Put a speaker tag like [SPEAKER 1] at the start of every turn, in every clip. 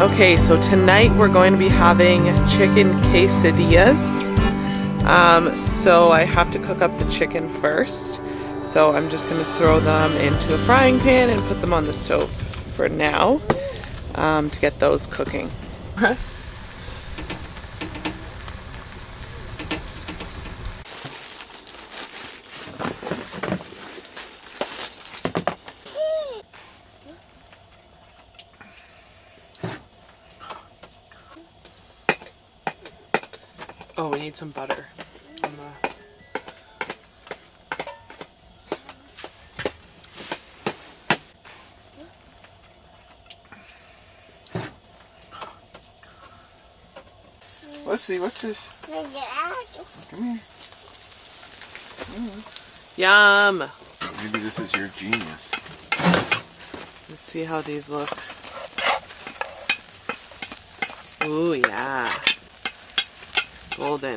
[SPEAKER 1] Okay, so tonight we're going to be having chicken quesadillas. So I have to cook up the chicken first. So I'm just going to throw them into a frying pan and put them on the stove for now to get those cooking. Oh, we need some butter.
[SPEAKER 2] Let's see, what's this? Come here.
[SPEAKER 1] Yum!
[SPEAKER 2] Maybe this is your genius.
[SPEAKER 1] Let's see how these look. Ooh, yeah. Golden.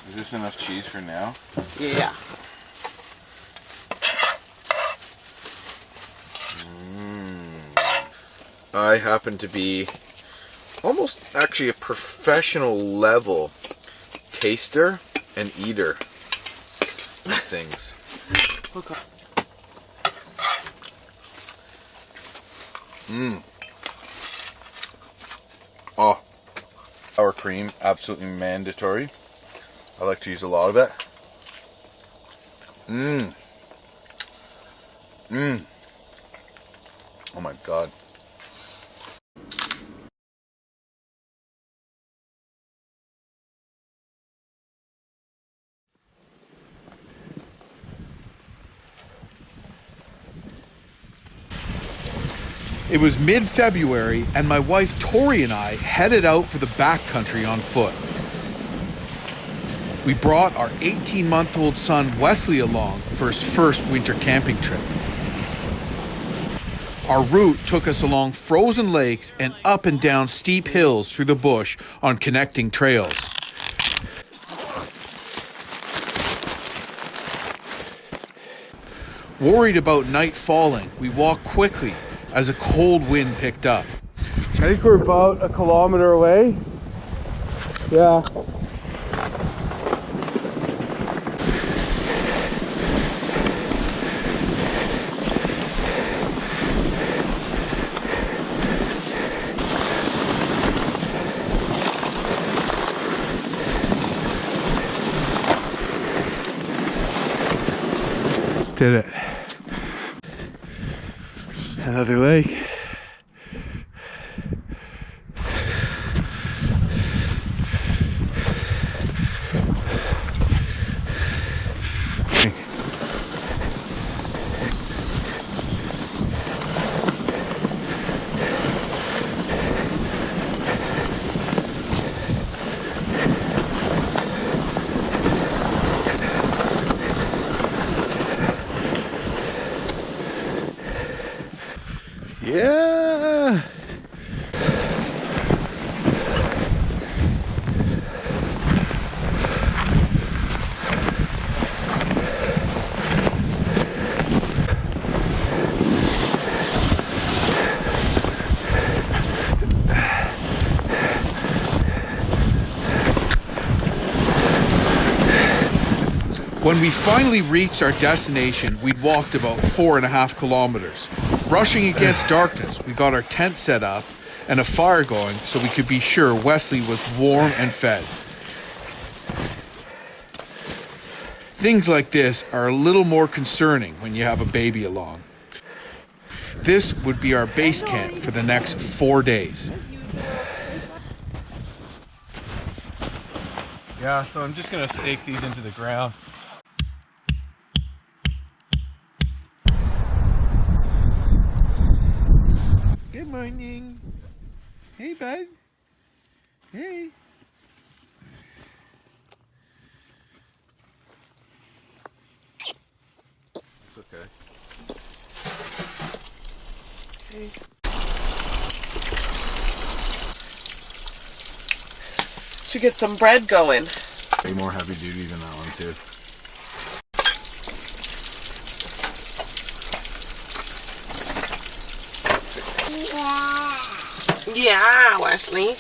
[SPEAKER 2] Is this enough cheese for now?
[SPEAKER 1] Yeah.
[SPEAKER 2] I happen to be almost actually a professional level taster and eater of things.
[SPEAKER 1] Okay.
[SPEAKER 2] Oh, sour cream, absolutely mandatory. I like to use a lot of it. Oh my God.
[SPEAKER 3] It was mid-February, and my wife Tori and I headed out for the backcountry on foot. We brought our 18-month-old son Wesley along for his first winter camping trip. Our route took us along frozen lakes and up and down steep hills through the bush on connecting trails. Worried about night falling, we walked quickly as a cold wind picked up. I think we're about 1 kilometer away. Yeah. Did it. Another lake. Yeah. When we finally reached our destination, we'd walked about 4.5 kilometers. Rushing against darkness, we got our tent set up and a fire going so we could be sure Wesley was warm and fed. Things like this are a little more concerning when you have a baby along. This would be our base camp for the next 4 days. Yeah, so I'm just gonna stake these into the ground. Good morning. Hey, bud. Hey.
[SPEAKER 2] It's okay.
[SPEAKER 1] Okay. Should get some bread going.
[SPEAKER 2] Way more heavy duty than that one too.
[SPEAKER 1] Yeah, Wesley.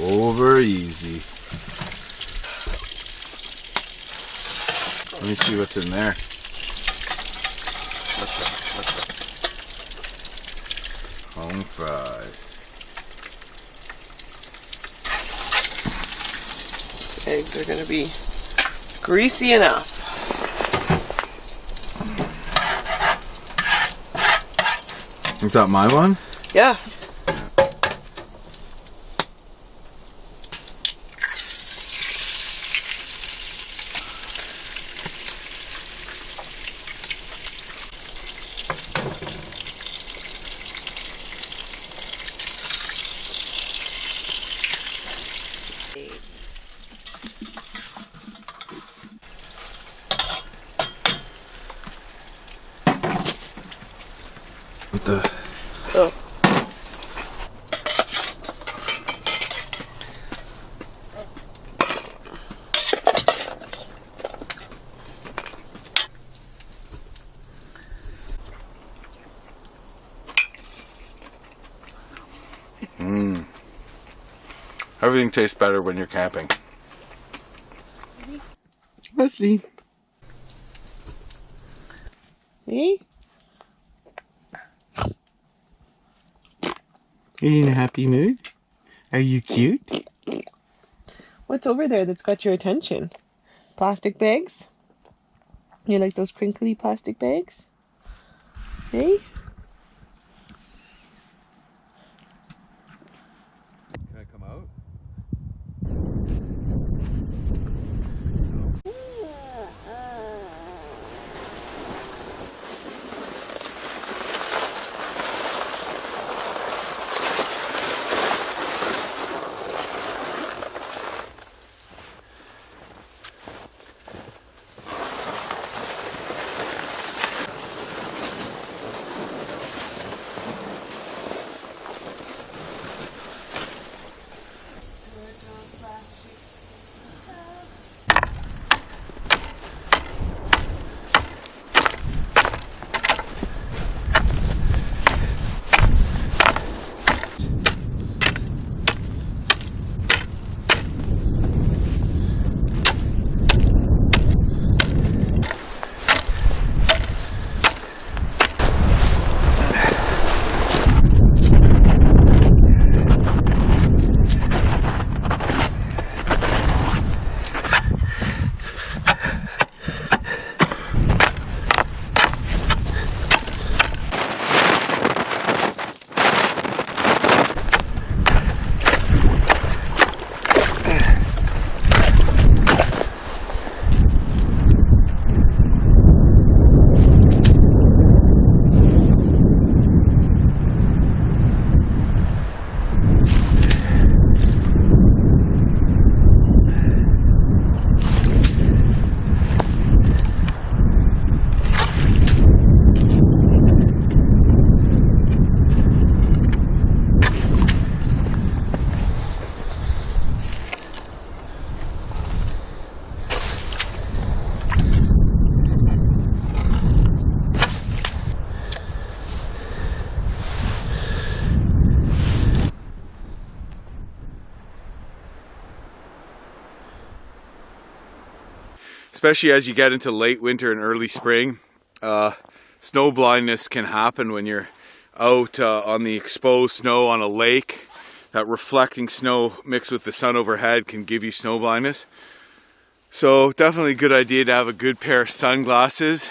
[SPEAKER 2] Over easy. Let me see what's in there. What's that? Home fries.
[SPEAKER 1] Eggs are going to be greasy enough.
[SPEAKER 2] Is that my one?
[SPEAKER 1] Yeah.
[SPEAKER 2] What the?
[SPEAKER 1] Oh.
[SPEAKER 2] Everything tastes better when you're camping.
[SPEAKER 3] Wesley.
[SPEAKER 1] Hey?
[SPEAKER 3] Are you in a happy mood? Are you cute?
[SPEAKER 1] What's over there that's got your attention? Plastic bags? You like those crinkly plastic bags? Hey?
[SPEAKER 3] Can I come out?
[SPEAKER 2] Especially as you get into late winter and early spring, snow blindness can happen when you're out on the exposed snow on a lake. That reflecting snow mixed with the sun overhead can give you snow blindness. So definitely a good idea to have a good pair of sunglasses.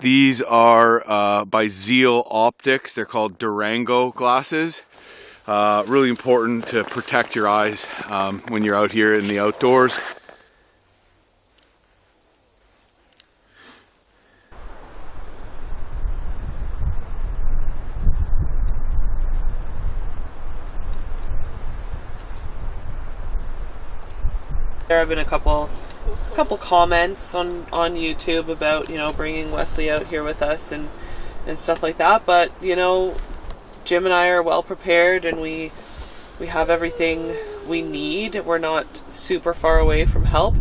[SPEAKER 2] These are by Zeal Optics. They're called Durango glasses. Really important to protect your eyes when you're out here in the outdoors.
[SPEAKER 1] There have been a couple comments on YouTube about, you know, bringing Wesley out here with us and stuff like that, but, you know, Jim and I are well prepared and we have everything we need. We're not super far away from help.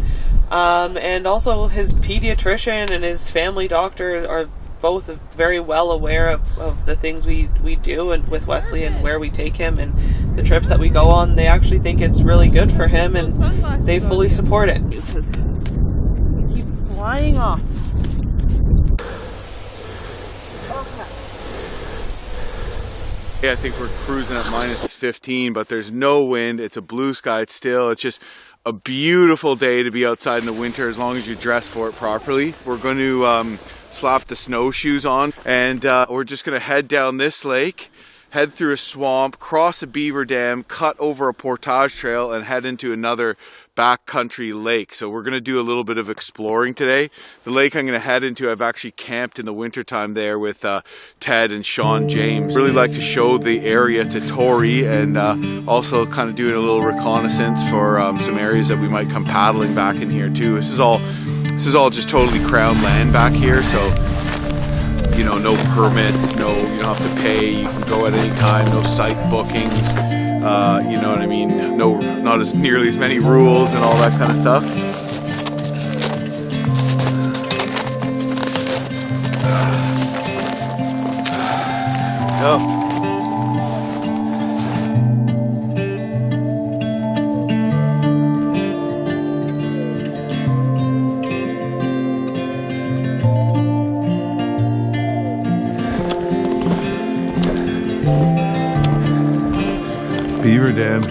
[SPEAKER 1] And also his pediatrician and his family doctor are both very well aware of the things we do and with Wesley and where we take him and the trips that we go on. They actually think it's really good for him, and they fully support it. Because we keep flying off.
[SPEAKER 2] Yeah, I think we're cruising at minus 15, but there's no wind. It's a blue sky still. It's just a beautiful day to be outside in the winter as long as you dress for it properly. We're going to slap the snowshoes on, and we're just going to head down this lake, head through a swamp, cross a beaver dam, cut over a portage trail, and head into another backcountry lake. So we're going to do a little bit of exploring today. The lake I'm going to head into, I've actually camped in the wintertime there with Ted and Sean James. Really like to show the area to Tori, and also kind of doing a little reconnaissance for some areas that we might come paddling back in here too. This is all just totally crown land back here, so you know, no permits, you don't have to pay, you can go at any time, no site bookings, you know what I mean, not as nearly as many rules and all that kind of stuff. Go. Beaver dam.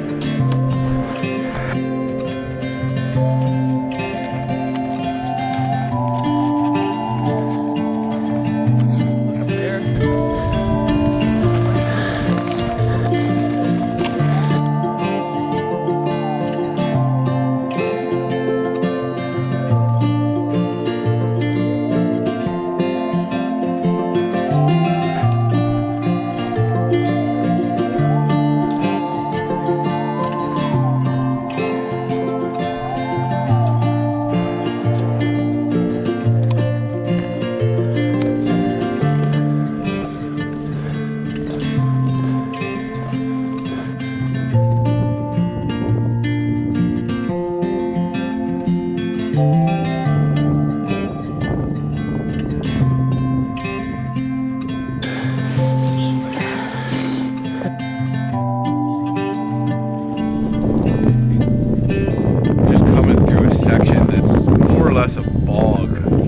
[SPEAKER 1] Up there.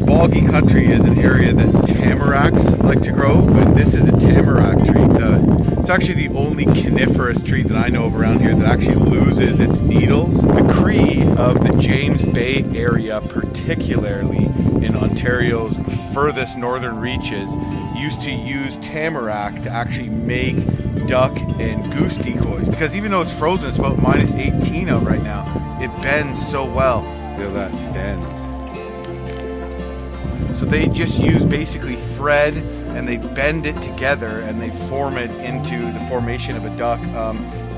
[SPEAKER 2] Boggy country is an area that tamaracks like to grow, but this is a tamarack tree. It's actually the only coniferous tree that I know of around here that actually loses its needles. The Cree of the James Bay area, particularly in Ontario's furthest northern reaches, used to use tamarack to actually make duck and goose decoys, because even though it's frozen, it's about minus 18 out right now, it bends so well. Feel that bends. So they just use basically thread and they bend it together and they form it into the formation of a duck.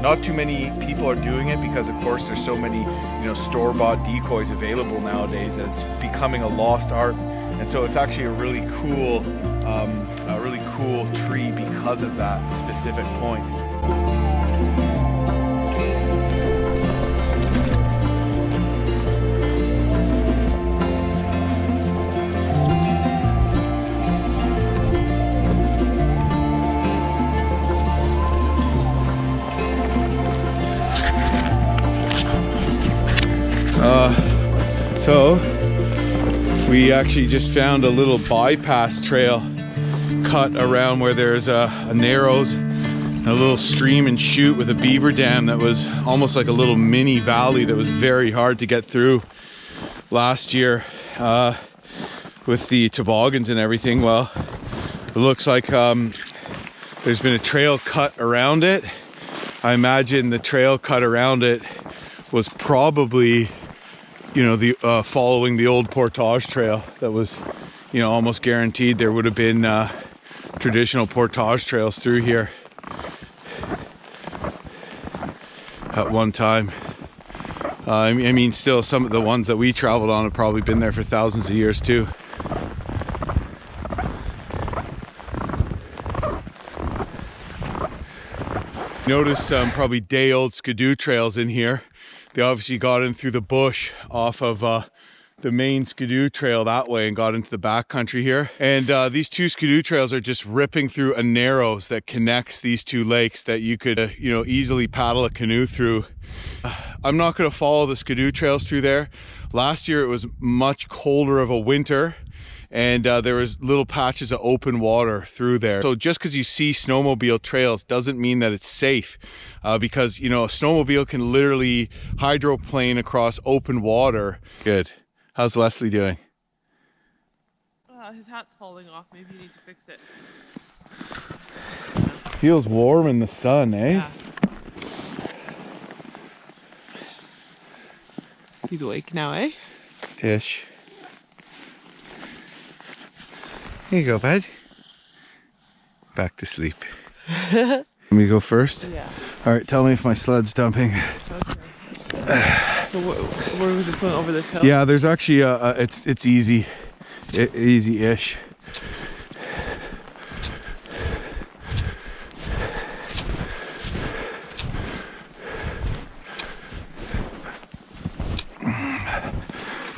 [SPEAKER 2] Not too many people are doing it because, of course, there's so many, store-bought decoys available nowadays that it's becoming a lost art. And so it's actually a really cool tree because of that specific point. So we actually just found a little bypass trail cut around where there's a narrows and a little stream and chute with a beaver dam that was almost like a little mini valley that was very hard to get through last year with the toboggans and everything. Well, it looks like there's been a trail cut around it. I imagine the trail cut around it was probably following the old portage trail that was, almost guaranteed there would have been traditional portage trails through here at one time. I mean, still some of the ones that we traveled on have probably been there for thousands of years too. Notice some probably day-old skidoo trails in here. They obviously got in through the bush off of the main skidoo trail that way and got into the backcountry here. And these two skidoo trails are just ripping through a narrows that connects these two lakes that you could, you know, easily paddle a canoe through. I'm not going to follow the skidoo trails through there. Last year it was much colder of a winter, and there was little patches of open water through there. So just because you see snowmobile trails doesn't mean that it's safe, because, you know, a snowmobile can literally hydroplane across open water. Good. How's Wesley doing?
[SPEAKER 1] His hat's falling off. Maybe you need to fix it.
[SPEAKER 2] Feels warm in the sun, eh?
[SPEAKER 1] Yeah. He's awake now, eh?
[SPEAKER 2] Ish. Here you go, bud. Back to sleep. Let me go first?
[SPEAKER 1] Yeah.
[SPEAKER 2] All right, tell me if my sled's dumping.
[SPEAKER 1] Okay. So where was just going over this hill?
[SPEAKER 2] Yeah, there's actually it's easy, easy-ish.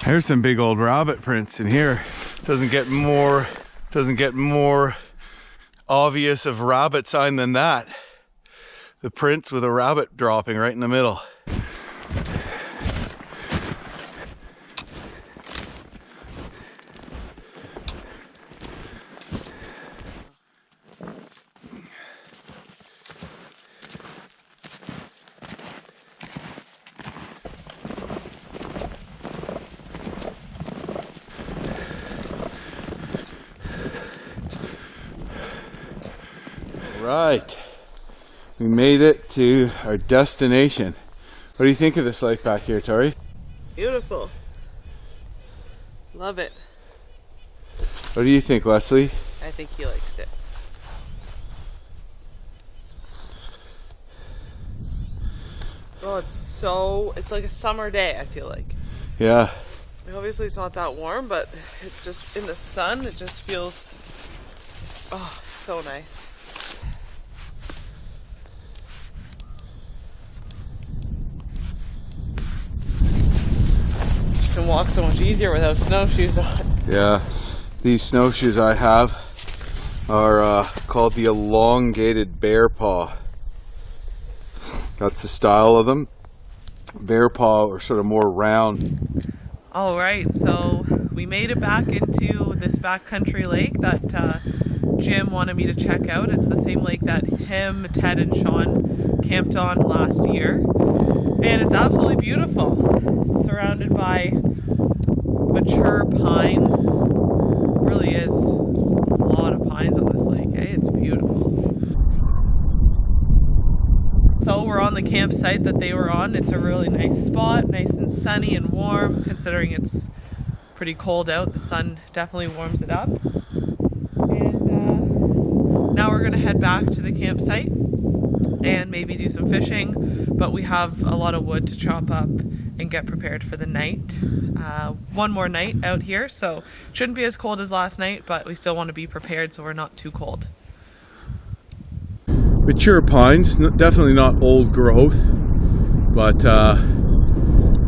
[SPEAKER 2] There's some big old rabbit prints in here. Doesn't get more obvious of rabbit sign than that. The prints with a rabbit dropping right in the middle. Right, we made it to our destination. What do you think of this lake back here, Tori?
[SPEAKER 1] Beautiful. Love it.
[SPEAKER 2] What do you think, Wesley?
[SPEAKER 1] I think he likes it. Oh, it's like a summer day, I feel like.
[SPEAKER 2] Yeah.
[SPEAKER 1] Obviously it's not that warm, but it's just in the sun, it just feels, oh, so nice. You can walk so much easier without snowshoes on.
[SPEAKER 2] Yeah, these snowshoes I have are called the elongated bear paw. That's the style of them. Bear paw are sort of more round.
[SPEAKER 1] All right, so we made it back into this backcountry lake that Jim wanted me to check out. It's the same lake that him, Ted, and Sean camped on last year. And it's absolutely beautiful. Surrounded by mature pines. It really is a lot of pines on this lake, eh? It's beautiful. So we're on the campsite that they were on. It's a really nice spot, nice and sunny and warm, considering it's pretty cold out. The sun definitely warms it up. And now we're gonna head back to the campsite and maybe do some fishing, but we have a lot of wood to chop up and get prepared for the night. One more night out here, so shouldn't be as cold as last night, but we still want to be prepared so we're not too cold.
[SPEAKER 2] Mature pines, definitely not old growth, but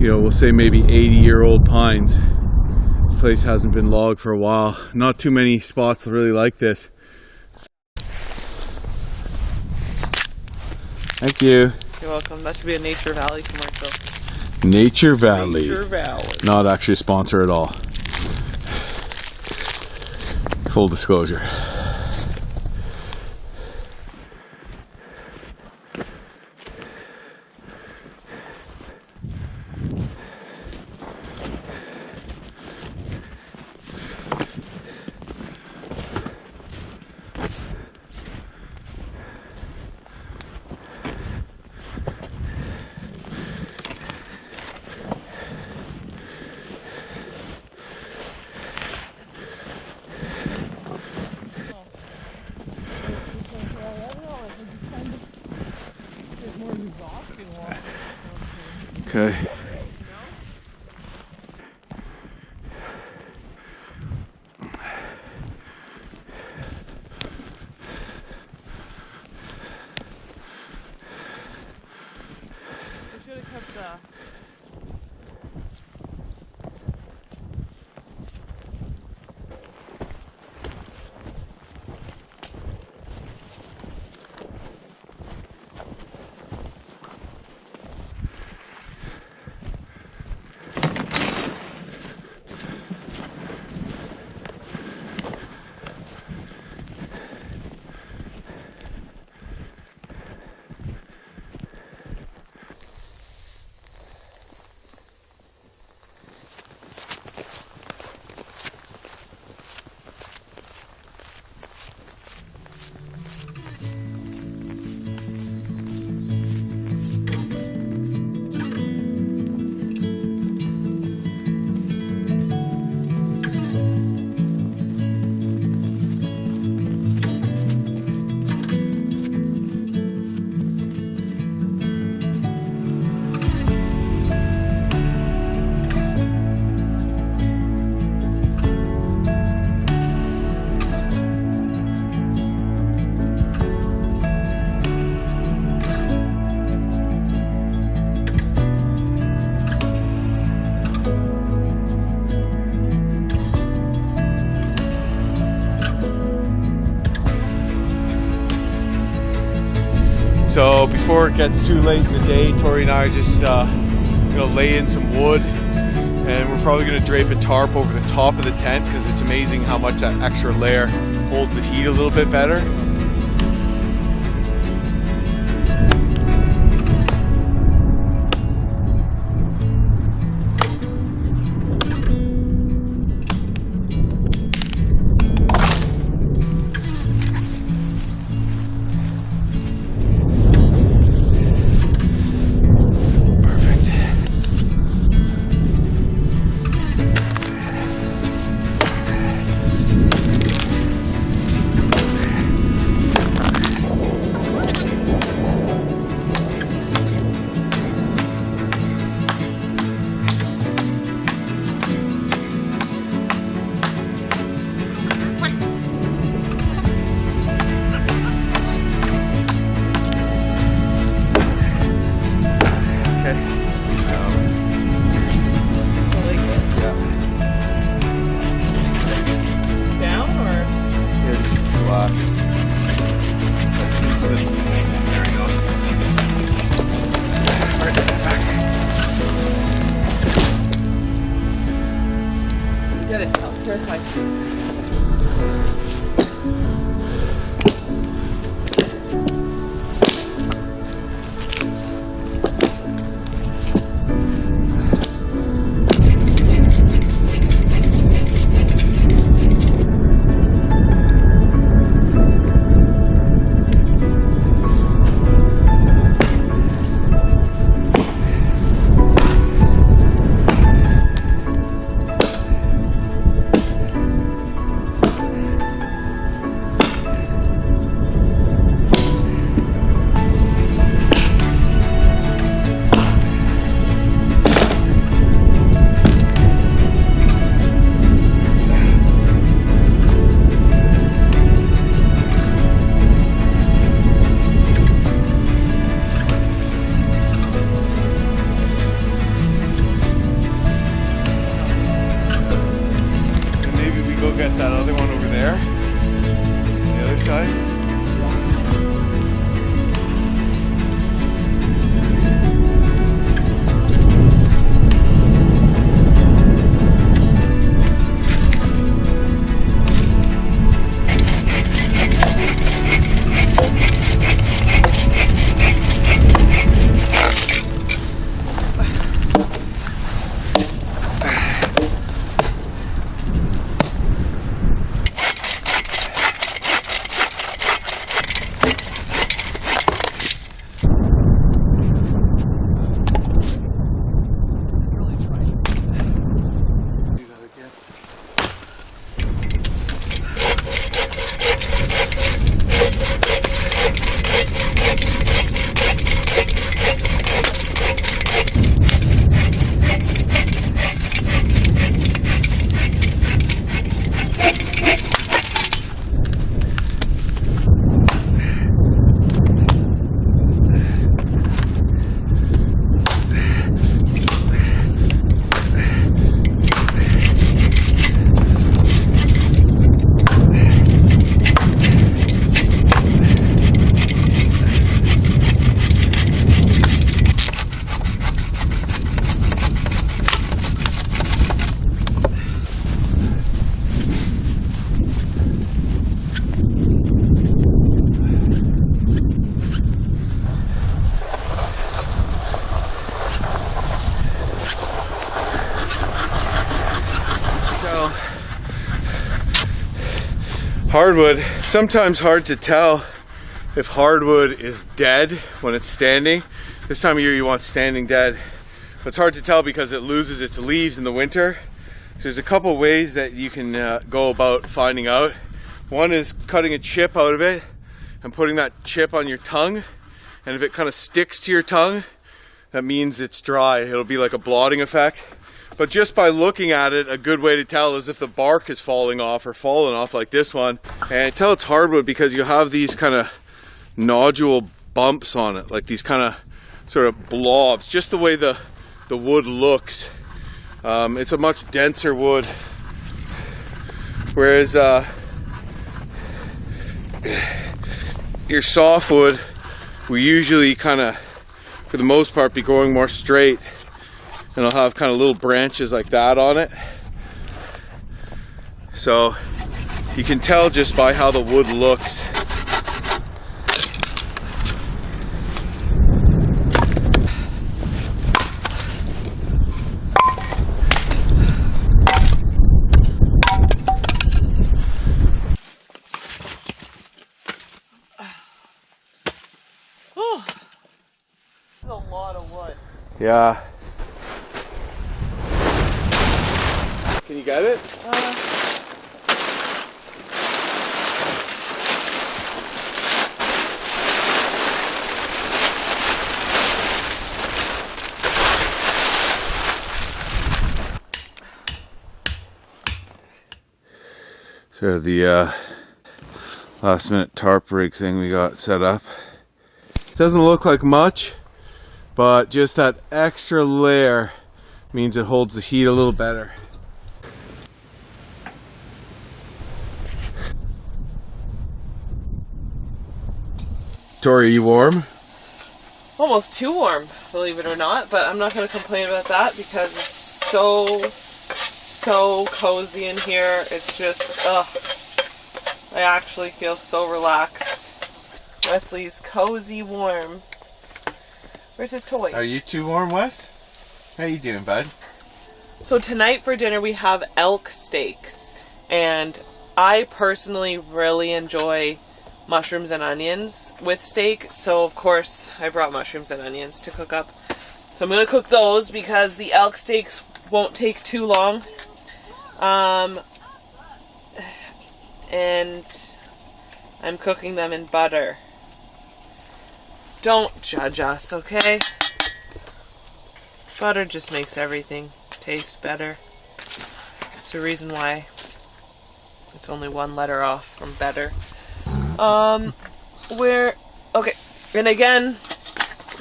[SPEAKER 2] you know, we'll say maybe 80-year-old pines. This place hasn't been logged for a while. Not too many spots really like this. Thank you.
[SPEAKER 1] You're welcome. That should be a Nature Valley commercial.
[SPEAKER 2] Nature Valley.
[SPEAKER 1] Nature Valley.
[SPEAKER 2] Not actually a sponsor at all. Full disclosure. Okay. So before it gets too late in the day, Tori and I are just gonna lay in some wood, and we're probably gonna drape a tarp over the top of the tent because it's amazing how much that extra layer holds the heat a little bit better. Hardwood, sometimes hard to tell if hardwood is dead when it's standing. This time of year you want standing dead. But it's hard to tell because it loses its leaves in the winter. So there's a couple ways that you can go about finding out. One is cutting a chip out of it and putting that chip on your tongue. And if it kind of sticks to your tongue, that means it's dry. It'll be like a blotting effect. But just by looking at it, a good way to tell is if the bark is falling off or falling off like this one. And tell it's hardwood because you have these kind of nodule bumps on it, like these kind of sort of blobs, just the way the wood looks. It's a much denser wood, whereas your softwood we usually kind of, for the most part, be growing more straight, and it'll have kind of little branches like that on it. So you can tell just by how the wood looks.
[SPEAKER 1] That's a lot of wood.
[SPEAKER 2] Yeah. Can you get it? So the last minute tarp rig thing we got set up. Doesn't look like much, but just that extra layer means it holds the heat a little better. Tori, are you warm?
[SPEAKER 1] Almost too warm, believe it or not, but I'm not going to complain about that because it's so cozy in here. It's just, I actually feel so relaxed. Wesley's cozy warm. Where's his toy?
[SPEAKER 2] Are you too warm, Wes? How you doing, bud?
[SPEAKER 1] So tonight for dinner we have elk steaks, and I personally really enjoy mushrooms and onions with steak, so of course I brought mushrooms and onions to cook up. So I'm going to cook those because the elk steaks won't take too long. And I'm cooking them in butter. Don't judge us, okay? Butter just makes everything taste better. It's the reason why it's only one letter off from better. Okay, and again,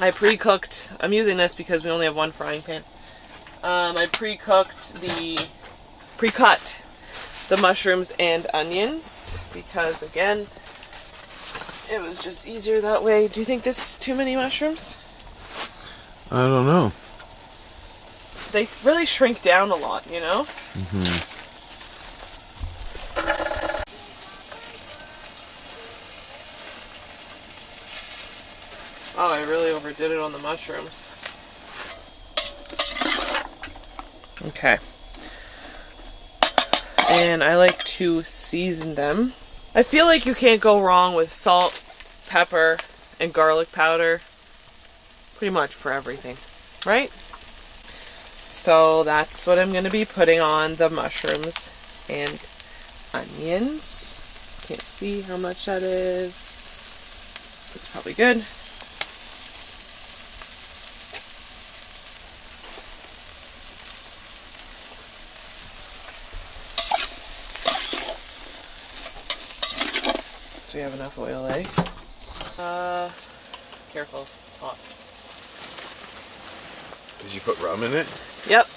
[SPEAKER 1] I pre-cooked, I'm using this because we only have one frying pan. I pre-cut the mushrooms and onions because, again, it was just easier that way. Do you think this is too many mushrooms?
[SPEAKER 2] I don't know.
[SPEAKER 1] They really shrink down a lot, you know?
[SPEAKER 2] Mm-hmm.
[SPEAKER 1] Oh, I really overdid it on the mushrooms. Okay. And I like to season them. I feel like you can't go wrong with salt, pepper, and garlic powder. Pretty much for everything, right? So that's what I'm going to be putting on the mushrooms and onions. Can't see how much that is. It's probably good. So we have enough oil, eh? Careful, it's hot.
[SPEAKER 2] Did you put rum in it?
[SPEAKER 1] Yep.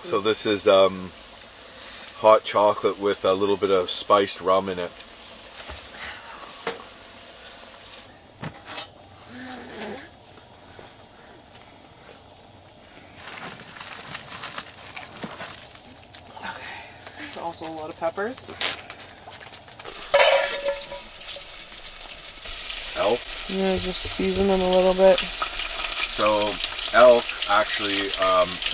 [SPEAKER 2] So this is hot chocolate with a little bit of spiced rum in it.
[SPEAKER 1] There's also a lot of peppers.
[SPEAKER 2] Elk.
[SPEAKER 1] Yeah, just season them a little bit.
[SPEAKER 2] So elk actually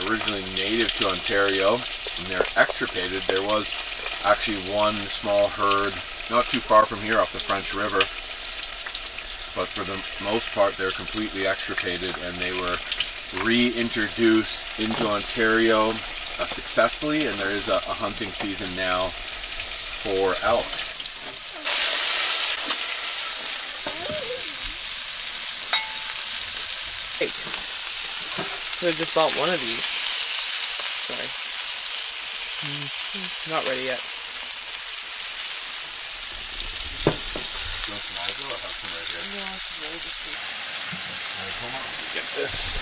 [SPEAKER 2] originally native to Ontario, and they're extirpated. There was actually one small herd not too far from here off the French River, but for the most part they're completely extirpated, and they were reintroduced into Ontario successfully, and there is a hunting season now for elk.
[SPEAKER 1] So I just bought one of these. Sorry. Not ready yet.
[SPEAKER 2] You want some Agawa? I have some right here.
[SPEAKER 1] Yeah, it's really good food.
[SPEAKER 2] Alright, hold on. Let me get this.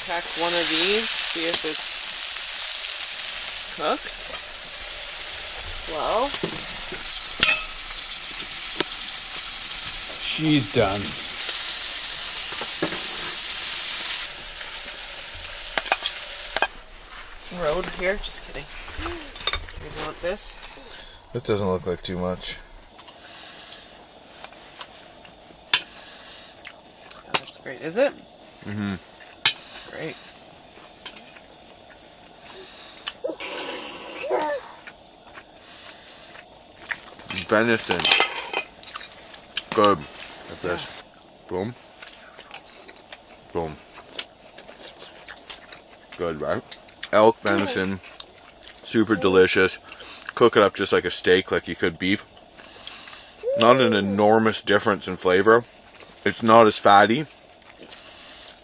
[SPEAKER 1] Crack one of these, see if it's cooked. Well,
[SPEAKER 3] She's done.
[SPEAKER 1] road here. Just kidding. You want this?
[SPEAKER 2] This doesn't look like too much.
[SPEAKER 1] Oh, that's great. Is it?
[SPEAKER 2] Mm-hmm.
[SPEAKER 1] Great.
[SPEAKER 2] Venison. Good. Like this. Boom. Boom. Good, right? Elk venison. Super delicious. Cook it up just like a steak, like you could beef. Not an enormous difference in flavor. It's not as fatty.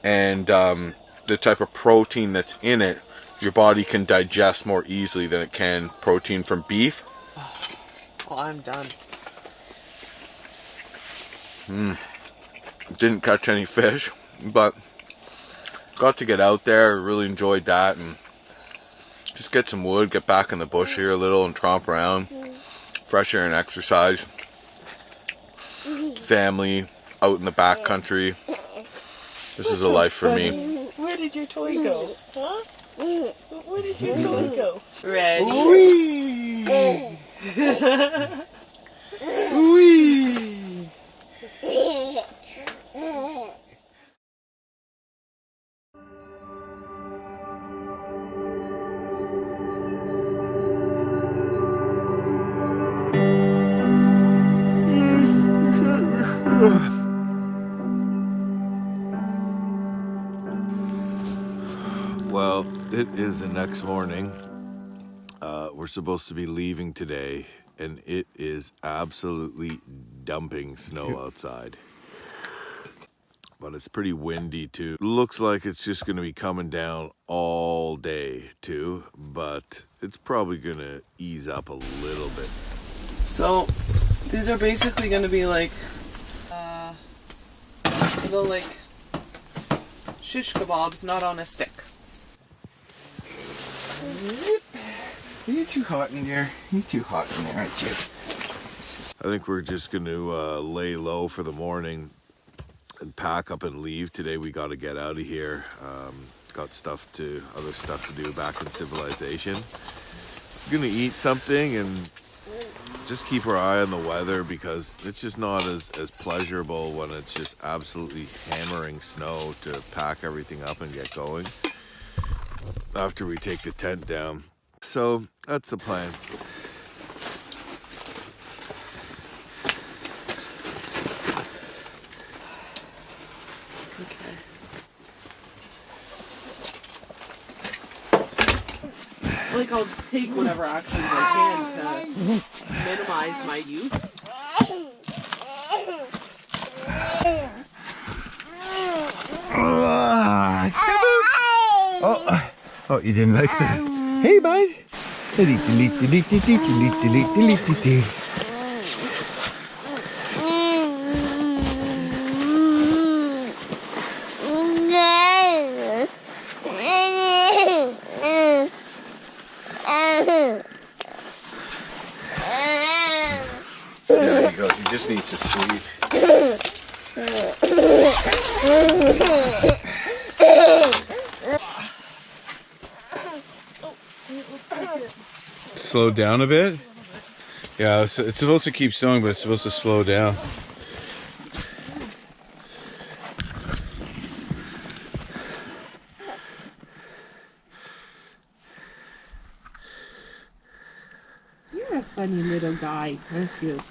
[SPEAKER 2] And the type of protein that's in it, your body can digest more easily than it can protein from beef.
[SPEAKER 1] Well, I'm done.
[SPEAKER 2] Didn't catch any fish, but got to get out there. Really enjoyed that, and just get some wood, get back in the bush here a little and tromp around. Fresh air and exercise. Family out in the backcountry. This is a life for me.
[SPEAKER 1] Where did your toy go? Huh? Where did your toy go? Ready?
[SPEAKER 2] Wee! Wee! Well, it is the next morning. We're supposed to be leaving today, and it is absolutely dumping snow outside. But it's pretty windy too. Looks like it's just going to be coming down all day too, but it's probably going to ease up a little bit.
[SPEAKER 1] So, these are basically going to be like little like shish kebabs, not on a stick.
[SPEAKER 4] Are you too hot in there? You're too hot in there, aren't you?
[SPEAKER 2] I think we're just going to lay low for the morning and pack up and leave. Today we got to get out of here. Got other stuff to do back in civilization. We're going to eat something and just keep our eye on the weather, because it's just not as pleasurable when it's just absolutely hammering snow to pack everything up and get going after we take the tent down. So that's the plan.
[SPEAKER 1] Like, I'll take whatever actions I can to minimize my youth.
[SPEAKER 4] Oh, you didn't like that? Hey, bud.
[SPEAKER 2] There he goes. He just needs to sleep.
[SPEAKER 3] Slow down a bit? Yeah, so it's supposed to keep snowing, but it's supposed to slow down.
[SPEAKER 1] You're a funny little guy, aren't you?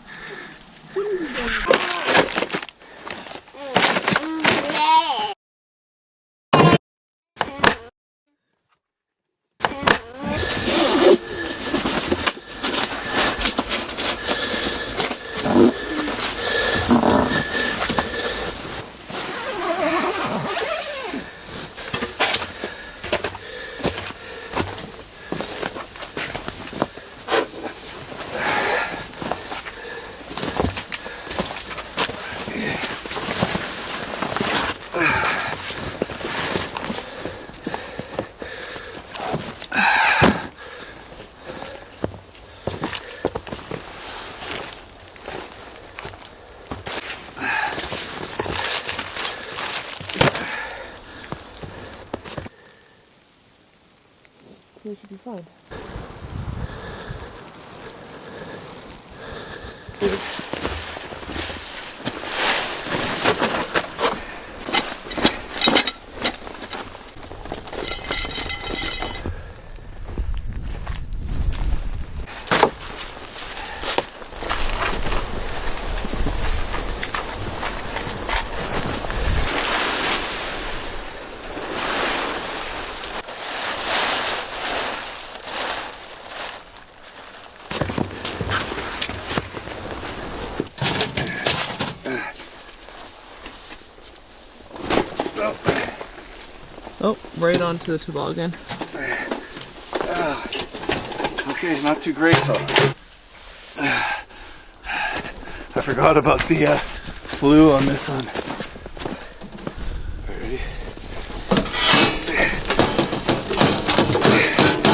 [SPEAKER 1] we should be fine. Oh, right onto the toboggan.
[SPEAKER 4] Okay, not too graceful. I forgot about the flue on this one. Ready?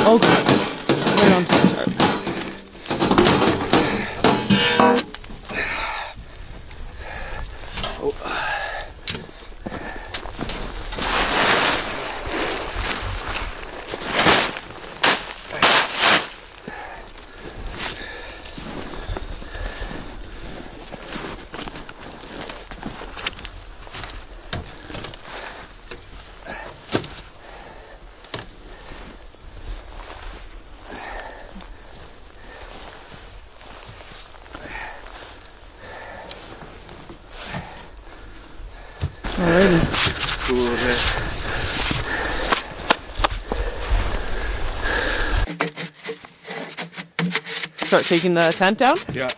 [SPEAKER 1] Oh, God. Right onto the tarp. Alrighty.
[SPEAKER 4] Cool bit.
[SPEAKER 1] Start taking the tent down?
[SPEAKER 4] Yeah.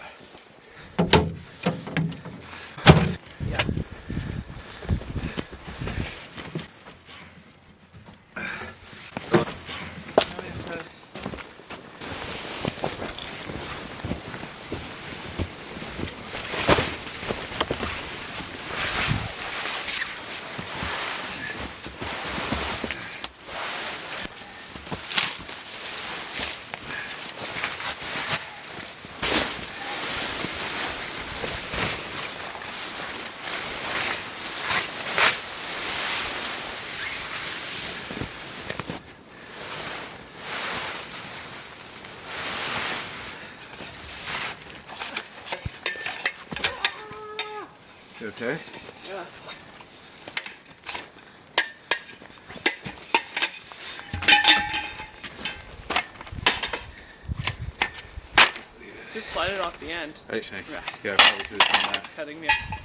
[SPEAKER 4] You okay?
[SPEAKER 1] Yeah. Just slide it off the end.
[SPEAKER 4] I think.
[SPEAKER 1] Yeah.
[SPEAKER 4] Yeah, I probably could have done that.
[SPEAKER 1] Cutting me off.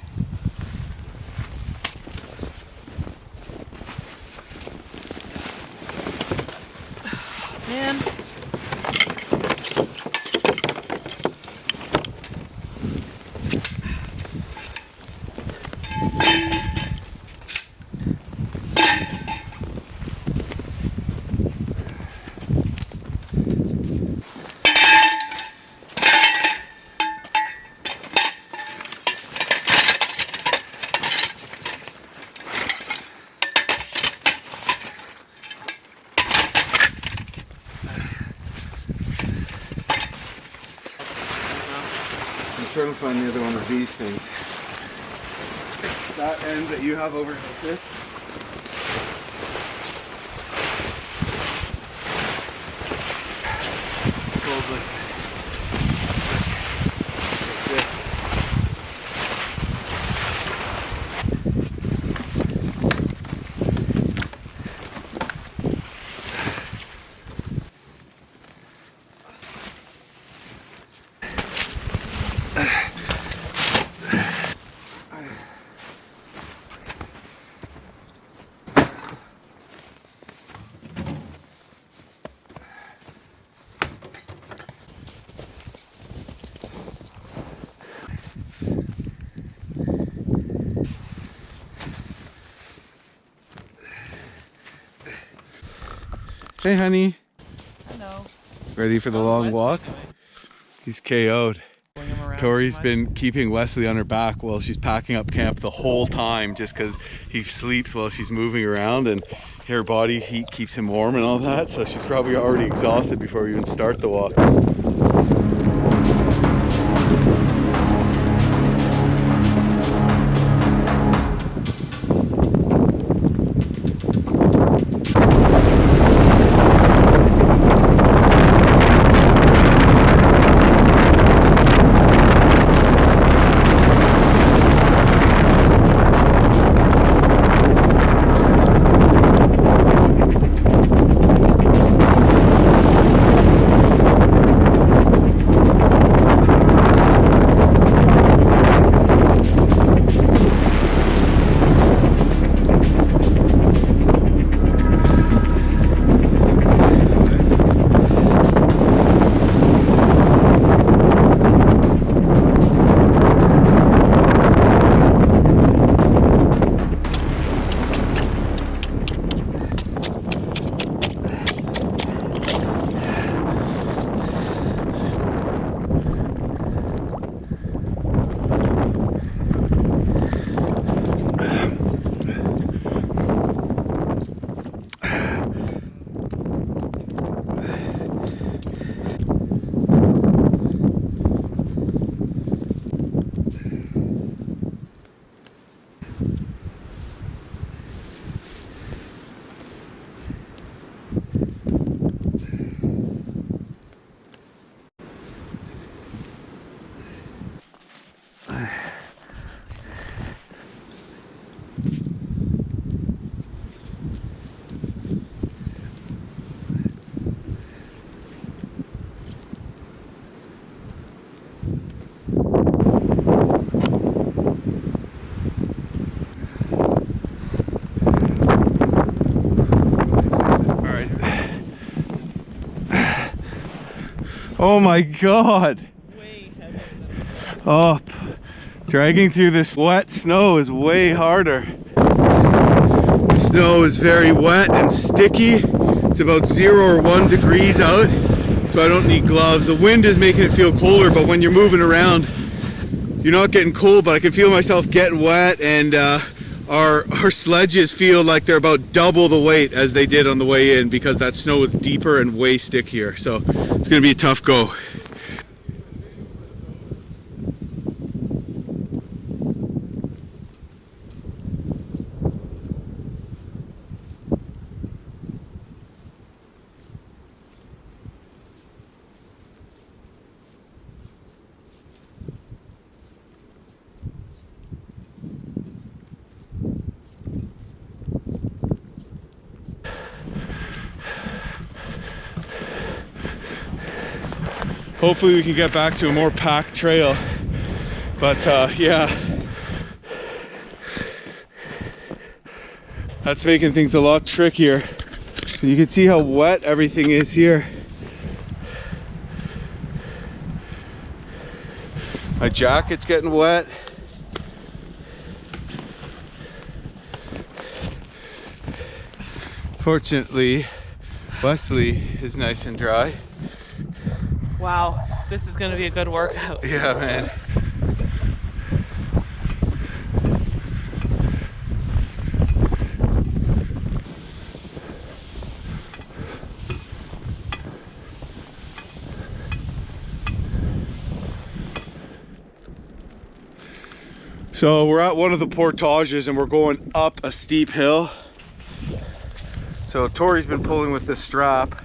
[SPEAKER 1] Man.
[SPEAKER 4] I'm trying to find the other one of these things. That end that you have over here. Goes like this. Hey, honey.
[SPEAKER 1] Hello.
[SPEAKER 4] Ready for the long walk? He's KO'd. Tori's been keeping Wesley on her back while she's packing up camp the whole time just because he sleeps while she's moving around, and her body heat keeps him warm and all that, so she's probably already exhausted before we even start the walk. Oh my God.
[SPEAKER 1] Way heavier than
[SPEAKER 4] Oh, dragging through this wet snow is way harder.
[SPEAKER 2] The snow is very wet and sticky. It's about 0 or 1 degrees out, so I don't need gloves. The wind is making it feel colder, but when you're moving around, you're not getting cold, but I can feel myself getting wet, and our sledges feel like they're about double the weight as they did on the way in because that snow is deeper and way stickier. So it's gonna be a tough go.
[SPEAKER 4] Hopefully we can get back to a more packed trail, but yeah, that's making things a lot trickier. And you can see how wet everything is here. My jacket's getting wet. Fortunately, Wesley is nice and dry.
[SPEAKER 1] Wow, this is gonna be a good workout.
[SPEAKER 4] Yeah, man. So we're at one of the portages and we're going up a steep hill. So Tori's been pulling with this strap.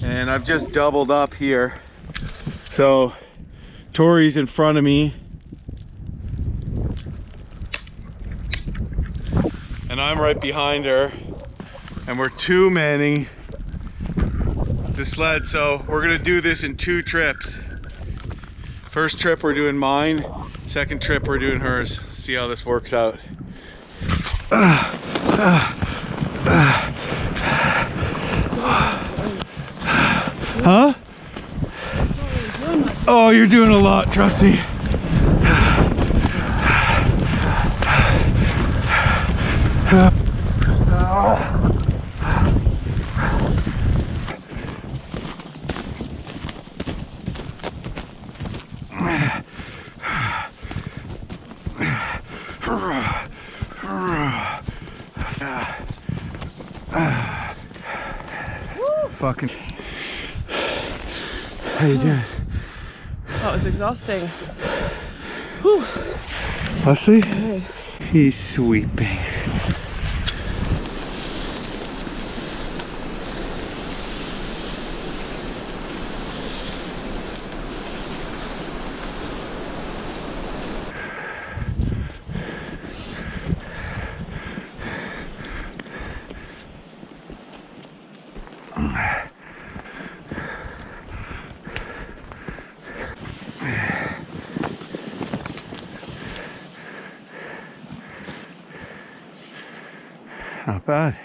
[SPEAKER 4] And I've just doubled up here. So Tori's in front of me. And I'm right behind her. And we're two-manning the sled. So we're gonna do this in 2 trips. First trip we're doing mine. Second trip we're doing hers. See how this works out. Huh? Oh, you're doing a lot, trust me. Fucking. How you doing?
[SPEAKER 1] That was exhausting. Whew.
[SPEAKER 4] Wesley?
[SPEAKER 1] Okay.
[SPEAKER 4] He's sweeping. Not bad.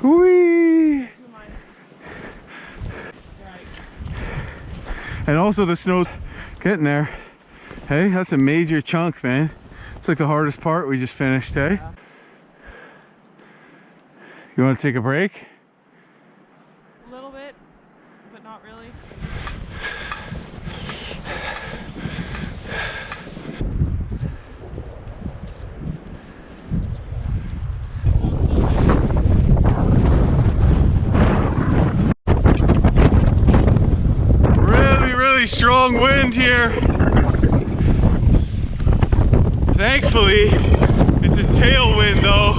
[SPEAKER 4] Whee! And also the snow's getting there. Hey, that's a major chunk, man. It's like the hardest part we just finished, hey?
[SPEAKER 1] Yeah.
[SPEAKER 4] You want to take a break?
[SPEAKER 1] A little bit, but not really.
[SPEAKER 4] Really strong wind here. Thankfully, it's a tailwind though,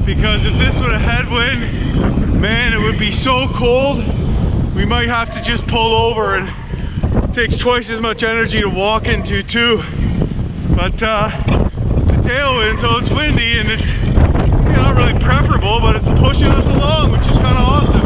[SPEAKER 4] because if this was a headwind, man, it would be so cold. We might have to just pull over, and it takes twice as much energy to walk into too. But it's a tailwind, so it's windy, and it's not really preferable, but it's pushing us along, which is kind of awesome.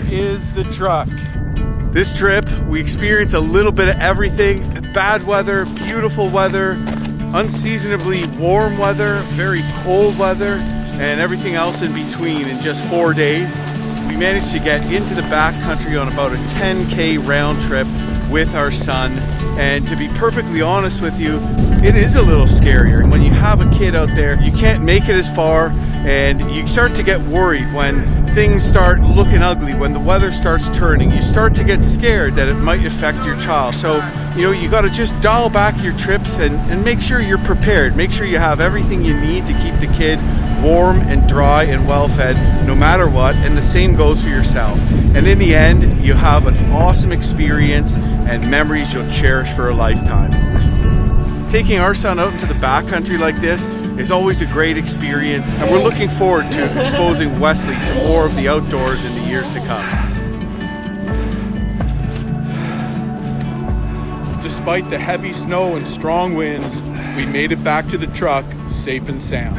[SPEAKER 3] there is the truck.
[SPEAKER 2] This trip, we experienced a little bit of everything. Bad weather, beautiful weather, unseasonably warm weather, very cold weather, and everything else in between in just 4 days. We managed to get into the backcountry on about a 10K round trip with our son. And to be perfectly honest with you, it is a little scarier. When you have a kid out there, you can't make it as far, and you start to get worried when things start looking ugly, when the weather starts turning. You start to get scared that it might affect your child. So, you know, you got to just dial back your trips and make sure you're prepared. Make sure you have everything you need to keep the kid warm and dry and well fed no matter what, and the same goes for yourself. And in the end, you have an awesome experience and memories you'll cherish for a lifetime. Taking our son out into the backcountry like this is always a great experience, and we're looking forward to exposing Wesley to more of the outdoors in the years to come.
[SPEAKER 3] Despite the heavy snow and strong winds, we made it back to the truck safe and sound.